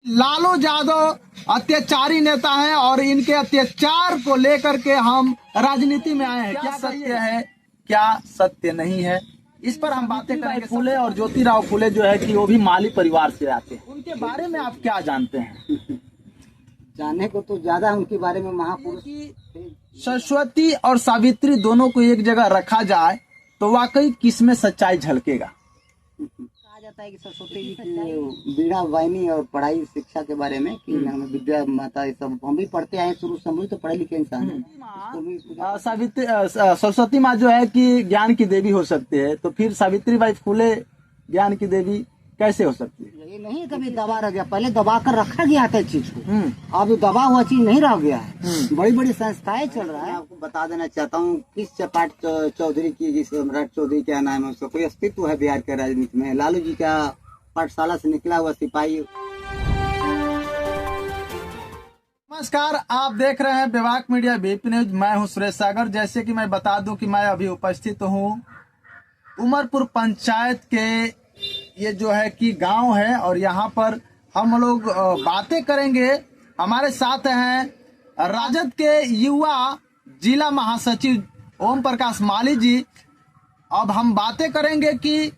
लालू यादव अत्याचारी नेता हैं और इनके अत्याचार को लेकर के हम राजनीति में आए हैं। क्या सत्य है, क्या सत्य नहीं है, इस पर हम बातें करेंगे। फुले और ज्योतिराव फुले जो है कि वो भी माली परिवार से आते हैं, उनके बारे में आप क्या जानते हैं? जानने को तो ज्यादा उनके बारे में महापुरुष सरस्वती और सावित्री दोनों को एक जगह रखा जाए तो वाकई किसमें सच्चाई झलकेगा? कहा जाता है कि सरस्वती जी की बीड़ा वाहिनी और पढ़ाई शिक्षा के बारे में कि हमें विद्या माता ये सब हम भी पढ़ते आए शुरू से, हम भी तो पढ़े लिखे इंसान हैं। सावित्री सरस्वती माँ जो है कि ज्ञान की देवी हो सकती है, तो फिर सावित्रीबाई फुले ज्ञान की देवी कैसे हो सकती है? ये नहीं कभी दबा रह गया, पहले दबा कर रखा गया था चीज को, अब दबा हुआ चीज नहीं रह गया है। बड़ी बड़ी संस्थाएं चल रहा है। आपको बता देना चाहता हूँ किस चपाट चौधरी की, जिस सम्राट चौधरी क्या नाम है, उसका कोई अस्तित्व है बिहार के राजनीति में? लालू जी का पाठशाला से निकला हुआ सिपाही। नमस्कार, आप देख रहे हैं विभाग मीडिया बीपी न्यूज। मैं हूं सुरेश सागर। जैसे कि मैं बता दूं कि मैं अभी उपस्थित हूं उमरपुर पंचायत के ये जो है कि गांव है और यहाँ पर हम लोग बातें करेंगे। हमारे साथ हैं राजद के युवा जिला महासचिव ओम प्रकाश माली जी। अब हम बातें करेंगे कि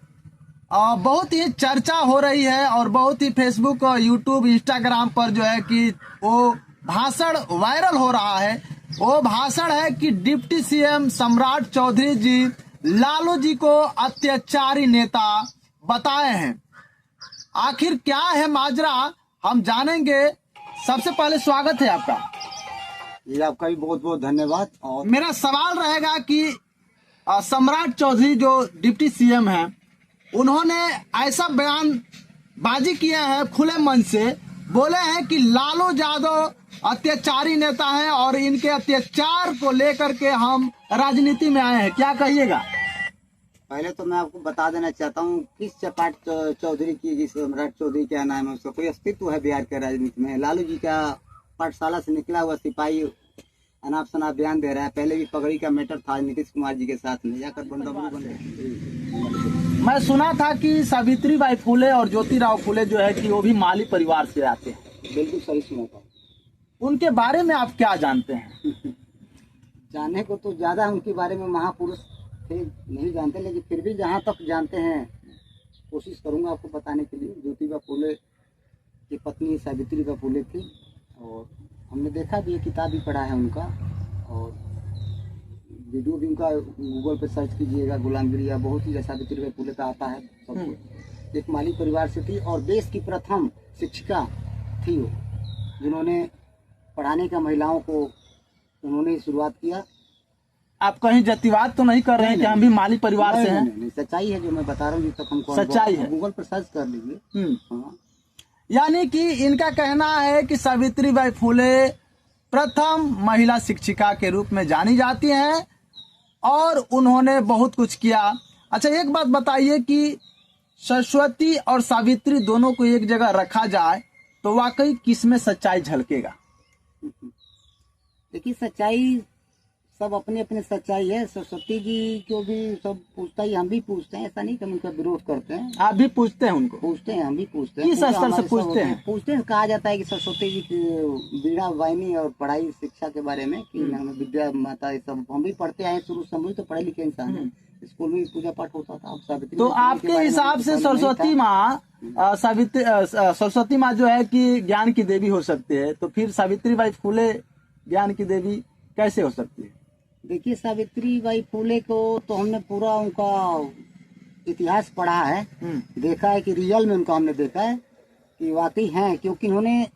बहुत ही चर्चा हो रही है और बहुत ही फेसबुक और यूट्यूब इंस्टाग्राम पर जो है कि वो भाषण वायरल हो रहा है। वो भाषण है कि डिप्टी सीएम सम्राट चौधरी जी लालू जी को अत्याचारी नेता बताए हैं। आखिर क्या है माजरा, हम जानेंगे। सबसे पहले स्वागत है आपका। ये आपका भी बहुत बहुत धन्यवाद। और मेरा सवाल रहेगा कि सम्राट चौधरी जो डिप्टी सीएम हैं, उन्होंने ऐसा बयान बाजी किया है खुले मन से, बोले हैं कि लालू यादव अत्याचारी नेता हैं और इनके अत्याचार को लेकर के हम राजनीति में आए हैं। क्या कहिएगा? पहले तो मैं आपको बता देना चाहता हूँ किस चपाट चौधरी की, जिस सम्राट चौधरी क्या नाम है, उसका कोई अस्तित्व है बिहार के राजनीति में? लालू जी का पाठशाला से निकला हुआ सिपाही अनाप शनाप बयान दे रहा है। पहले भी पगड़ी का मैटर था नीतीश कुमार जी के साथ में, जाकर बंदबू बन गए। मैं सुना था कि सावित्रीबाई फुले और ज्योतिराव फुले जो है कि वो भी माली परिवार से आते हैं। बिल्कुल सही सुना था। उनके बारे में आप क्या जानते हैं? जानने को तो ज्यादा उनके बारे में महापुरुष नहीं जानते, लेकिन फिर भी जहाँ तक जानते हैं कोशिश करूंगा आपको बताने के लिए। ज्योतिबा फुले की पत्नी सावित्रीबाई फुले थी और हमने देखा भी, किताब भी पढ़ा है उनका और वीडियो भी उनका गूगल पे सर्च कीजिएगा, गुलामगिरी या बहुत ही सावित्रीबाई फुले का आता है सब। एक माली परिवार से थी और देश की प्रथम शिक्षिका थी वो, जिन्होंने पढ़ाने का महिलाओं को उन्होंने शुरुआत किया। आप कहीं जातिवाद तो नहीं कर रहे हैं कि हम भी माली परिवार से हैं? नहीं, सच्चाई है जो मैं बता रहा हूँ, जिस तक हमको सच्चाई है। गूगल पर सर्च कर लीजिए। हाँ। यानी कि इनका कहना है कि सावित्रीबाई फुले प्रथम महिला शिक्षिका के रूप में जानी जाती हैं और उन्होंने बहुत कुछ किया। अच्छा, एक बात बताइए कि सरस्वती और सावित्री दोनों को एक जगह रखा जाए तो वाकई किसमें सच्चाई झलकेगा? देखिए, सच्चाई सब अपने अपने सच्चाई है। सरस्वती जी को भी सब पूछता ही, हम भी पूछते हैं, ऐसा नहीं कि हम उनका विरोध करते हैं। आप भी पूछते हैं उनको? पूछते हैं, हम भी पूछते हैं। किस स्तर से पूछते हैं? पूछते हैं, कहा जाता है कि सरस्वती जी की बीड़ा वाहिनी और पढ़ाई शिक्षा के बारे में कि हमें विद्या माता ये सब हम भी पढ़ते आए शुरू से, हम भी तो पढ़े लिखे इंसान हैं। स्कूल में पूजा पाठ होता था। आप सावित्री, तो आपके हिसाब से सरस्वती माँ सरस्वती माँ जो है कि ज्ञान की देवी हो सकती है, तो फिर सावित्रीबाई फुले ज्ञान की देवी कैसे हो सकती है? देखिए, सावित्रीबाई फुले को तो हमने पूरा उनका इतिहास पढ़ा है, देखा है कि रियल में उनका हमने देखा है कि वाकई है, क्योंकि उन्होंने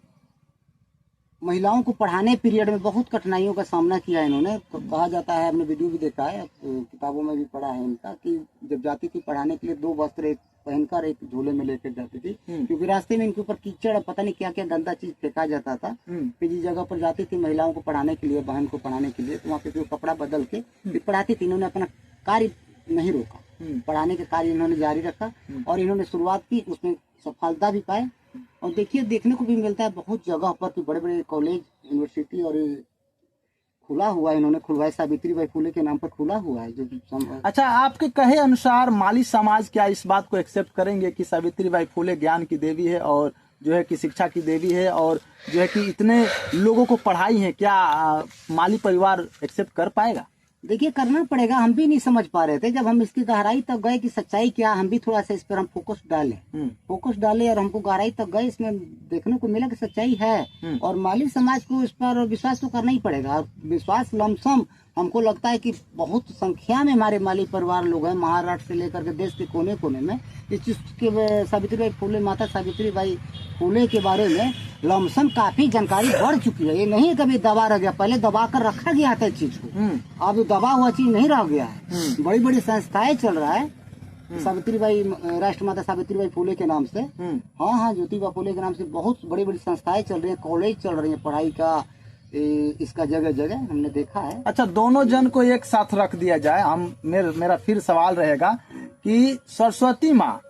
महिलाओं को पढ़ाने पीरियड में बहुत कठिनाइयों का सामना किया है इन्होंने। तो कहा जाता है, हमने वीडियो भी देखा है, किताबों में भी पढ़ा है इनका, कि जब जाती थी पढ़ाने के लिए 2 वस्त्र एक पहनकर एक झोले में लेकर जाती थी, क्योंकि रास्ते में इनके ऊपर कीचड़ पता नहीं क्या क्या गंदा चीज फेंका जाता था। फिर जिस जगह पर जाती थी महिलाओं को पढ़ाने के लिए, बहन को पढ़ाने के लिए, तो वहाँ पे फिर कपड़ा बदल के फिर पढ़ाती थी। इन्होंने अपना कार्य नहीं रोका, पढ़ाने का कार्य इन्होंने जारी रखा और इन्होंने शुरुआत की, उसमें सफलता भी पाए। और देखिए, देखने को भी मिलता है बहुत जगह पर कि बड़े बड़े कॉलेज, यूनिवर्सिटी और खुला हुआ है, इन्होंने खुलवाया, सावित्रीबाई फुले के नाम पर खुला हुआ है जो। अच्छा, आपके कहे अनुसार माली समाज क्या इस बात को एक्सेप्ट करेंगे कि सावित्रीबाई फुले ज्ञान की देवी है और जो है कि शिक्षा की देवी है और जो है कि इतने लोगों को पढ़ाई है, क्या माली परिवार एक्सेप्ट कर पाएगा? देखिए, करना पड़ेगा। हम भी नहीं समझ पा रहे थे, जब हम इसकी गहराई तक गए कि सच्चाई क्या, हम भी थोड़ा सा इस पर हम फोकस डाले और हमको गहराई तक गए, इसमें देखने को मिला कि सच्चाई है। और माली समाज को इस पर विश्वास तो करना ही पड़ेगा। और विश्वास लमसम हमको लगता है कि बहुत संख्या में हमारे माली परिवार लोग हैं, महाराष्ट्र से लेकर के देश के कोने कोने में इस चीज के सावित्रीबाई फुले, माता सावित्रीबाई फुले के बारे में लमसम काफी जानकारी बढ़ चुकी है। ये नहीं कभी दबा रह गया, पहले दबा कर रखा गया था इस चीज को, अब दबा हुआ चीज नहीं रह गया है। बड़ी बड़ी संस्थाएं चल रहा है सावित्रीबाई, राष्ट्रमाता सावित्रीबाई फुले के नाम से। हाँ, ज्योतिबा फुले के नाम से बहुत बड़ी बड़ी संस्थाएं चल रही है, कॉलेज चल रही है पढ़ाई का, इसका जगह जगह हमने देखा है। अच्छा, दोनों जन को एक साथ रख दिया जाए, हम मेरा फिर सवाल रहेगा कि सरस्वती माँ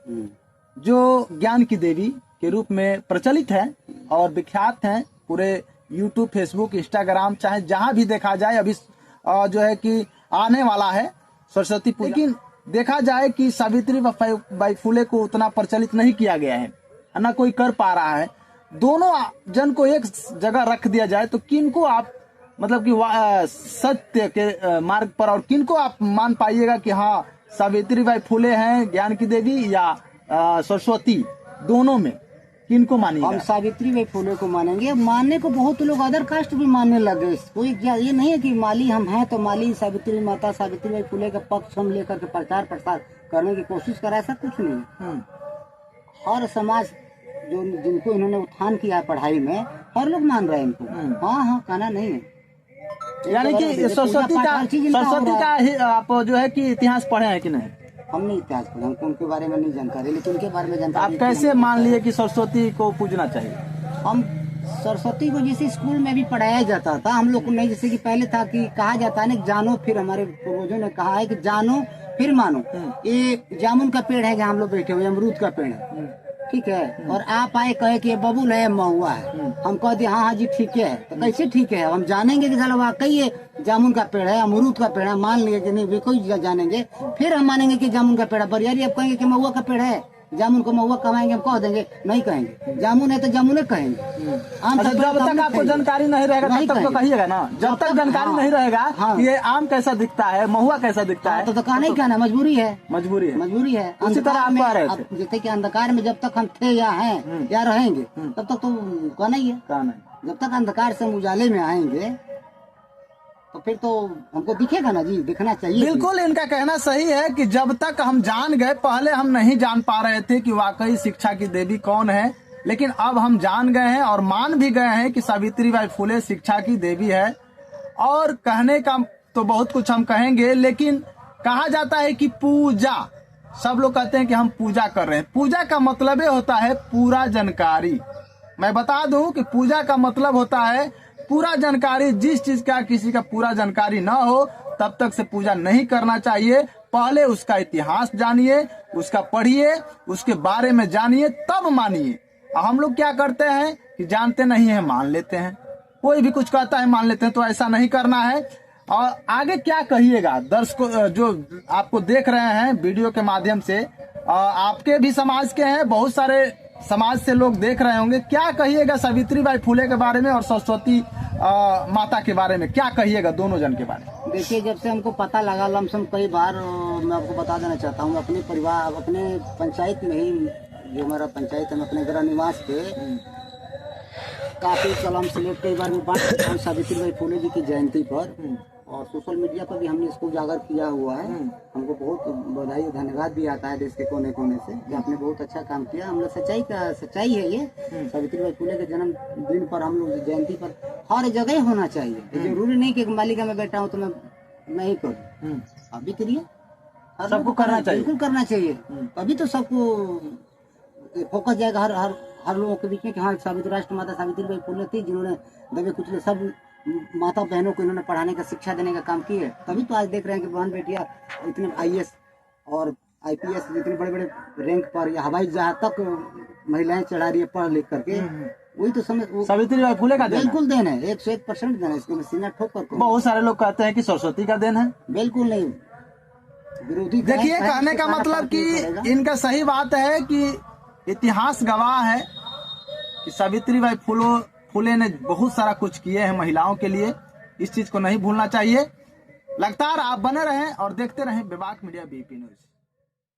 जो ज्ञान की देवी के रूप में प्रचलित है और विख्यात है पूरे यूट्यूब, फेसबुक, इंस्टाग्राम, चाहे जहां भी देखा जाए, अभी जो है कि आने वाला है सरस्वती पूजा, लेकिन देखा जाए कि सावित्रीबाई फुले को उतना प्रचलित नहीं किया गया है, ना कोई कर पा रहा है। दोनों जन को एक जगह रख दिया जाए तो किनको आप मतलब कि सत्य के मार्ग पर, और किनको आप मान पाइएगा कि हाँ सावित्रीबाई फुले हैं ज्ञान की देवी या सरस्वती, दोनों में किनको मानिएगा? हम सावित्रीबाई फुले को मानेंगे। मानने को बहुत लोग अदर कास्ट भी मानने लगे। कोई ये नहीं है कि माली हम हैं तो माली सावित्री माता सावित्रीबाई फुले का पक्ष हम लेकर के प्रचार प्रसार करने की कोशिश करा, ऐसा कुछ नहीं। हर समाज जो जिनको इन्होंने उत्थान किया है पढ़ाई में, हर लोग मान रहे हैं इनको। हाँ, कहना नहीं है। यानी कि सरस्वती का आप जो है कि इतिहास पढ़े हैं कि नहीं? हमने इतिहास पढ़ा, हमको उनके बारे में नहीं जानकारी, लेकिन उनके बारे में जानकारी। आप कैसे मान लिए कि सरस्वती को पूजना चाहिए? हम सरस्वती को जैसे स्कूल में भी पढ़ाया जाता था, हम लोग को नहीं, जैसे कि पहले था कि कहा जाता है ना, जानो फिर, हमारे पूर्वजों ने कहा है कि जानो फिर मानो। ये जामुन का पेड़ है जहाँ हम लोग बैठे हुए, अमरूद का पेड़ है, ठीक है, और आप आए कहे कि ये बबूल है, महुआ है, हम कह दिए हाँ जी ठीक है, तो कैसे ठीक है? हम जानेंगे कि चलो वाकई ये जामुन का पेड़ है, अमरूद का पेड़ है, मान लिए कि नहीं, वे कोई जानेंगे, फिर हम मानेंगे कि जामुन का पेड़ है। बरियारी आप कहेंगे कि महुआ का पेड़ है, जामुन को महुआ कमाएंगे, हम कह देंगे, नहीं कहेंगे, जामुन है तो जामुन कहेंगे। जब तक आपको जानकारी नहीं रहेगा तब तक तो कहिएगा ना, जब तक जानकारी नहीं रहेगा ये आम कैसा दिखता है, महुआ कैसा दिखता है, तो कहना ही कहना, मजबूरी है। उसी तरह आप कह रहे थे, जैसे कि अंधकार में जब तक हम थे या हैं या रहेंगे तब तक तो कहना ही है। जब तक अंधकार से हम उजाले में आएंगे तो फिर तो हमको दिखेगा ना जी, दिखना चाहिए। बिल्कुल, इनका कहना सही है कि जब तक हम जान गए, पहले हम नहीं जान पा रहे थे कि वाकई शिक्षा की देवी कौन है, लेकिन अब हम जान गए हैं और मान भी गए हैं कि सावित्रीबाई फुले शिक्षा की देवी है। और कहने का तो बहुत कुछ हम कहेंगे, लेकिन कहा जाता है कि पूजा, सब लोग कहते हैं कि हम पूजा कर रहे हैं। पूजा का मतलब होता है पूरा जानकारी। मैं बता दूं कि पूजा का मतलब होता है पूरा जानकारी। जिस चीज का किसी का पूरा जानकारी ना हो तब तक से पूजा नहीं करना चाहिए। पहले उसका इतिहास जानिए, उसका पढ़िए, उसके बारे में जानिए, तब मानिए। हम लोग क्या करते हैं कि जानते नहीं है मान लेते हैं, कोई भी कुछ कहता है मान लेते हैं, तो ऐसा नहीं करना है। और आगे क्या कहिएगा दर्शकों जो आपको देख रहे हैं वीडियो के माध्यम से, आपके भी समाज के हैं, बहुत सारे समाज से लोग देख रहे होंगे, क्या कहिएगा सावित्रीबाई फुले के बारे में और सरस्वती माता के बारे में, क्या कहिएगा दोनों जन के बारे में? देखिए, जब से हमको पता लगा लमसम कई बार, मैं आपको बता देना चाहता हूँ, अपने परिवार, अपने पंचायत में ही, जो हमारा पंचायत है, अपने गृह निवास पे काफी कलम स्लेट कई बार में बांट चुका हूं सावित्रीबाई फुले जी की जयंती पर, और सोशल मीडिया पर भी हमने इसको उजागर किया हुआ है। हमको बहुत बधाई और धन्यवाद भी आता है देश के कोने कोने से कि आपने बहुत अच्छा काम किया। हम लोग सच्चाई है ये, सावित्रीबाई फुले के जन्म दिन पर, हम लोग जयंती पर हर जगह होना चाहिए। जरूरी नहीं कि मालिका में बैठा हूँ तो मैं नहीं करूँ, आप भी करिए, सबको करना चाहिए, बिल्कुल करना चाहिए। अभी तो सबको फोकस जाएगा हर लोगों के बीच में कि हाँ सावित्री, राष्ट्र माता सावित्रीबाई फुले थी जिन्होंने दबे कुचले सब माता बहनों को इन्होंने पढ़ाने का, शिक्षा देने का काम किया है। तभी तो आज देख रहे हैं कि बहन बेटियां इतने IAS और IPS जितने बड़े बड़े रैंक पर, या हवाई जहाज तक महिलाएं चढ़ा रही है पढ़ लिख करके। वही तो समझ सावित्रीबाई फुले का बिल्कुल देन है, 101% देन है, इसको सीना ठोक कर। बहुत सारे लोग कहते हैं कि सरस्वती का देन है, बिल्कुल नहीं, विरोधी। देखिए, कहने का मतलब कि इनका सही बात है कि इतिहास गवाह है कि सावित्रीबाई फुले ने बहुत सारा कुछ किए हैं महिलाओं के लिए। इस चीज को नहीं भूलना चाहिए। लगातार आप बने रहें और देखते रहें विभाग मीडिया बीपी न्यूज।